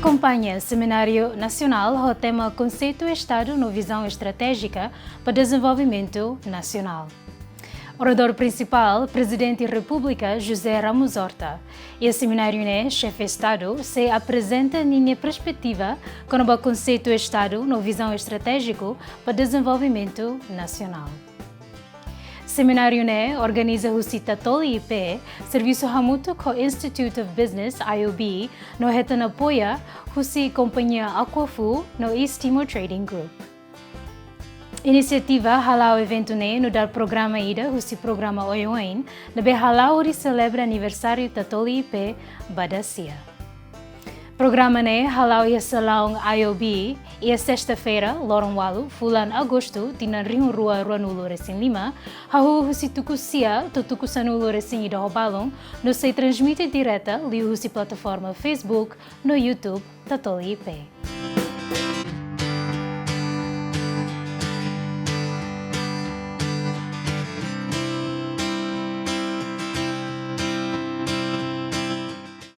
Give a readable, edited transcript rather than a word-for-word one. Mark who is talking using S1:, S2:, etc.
S1: Akompaña Semináriu Nasional o tema KONSEITU ESTADU no VIZAUN ESTRATÉJIKA para DEZENVOLVIMENTU NASIONAL. Oradór principal, Prezidente-Repúblika José Ramos-Horta. E o Semináriu Xefe Estadu se apresenta minha perspectiva kona-ba KONSEITU ESTADU no VIZAUN ESTRATÉJIKA para DEZENVOLVIMENTU NASIONAL. Semináriu organiza husi TATOLI servisu hamutuk ho Institute of Business (IOB) no hetan apoia husi Akompaña AQUAFU no East Timor Trading Group. Inisiativa hala'o eventu no dar programa ida husi programa oi-oin lebe hala'o de selebra aniversário TATOLI da-sia. Programa hala'o ia salão IOB e a sexta-feira, lorong walu, fulan agosto, tinan ring rua nulo resin 5, hahu husi tukusia, tuku sanulo resin ida hobalong, no se transmite direta li husi plataforma Facebook, no YouTube, TATOLI.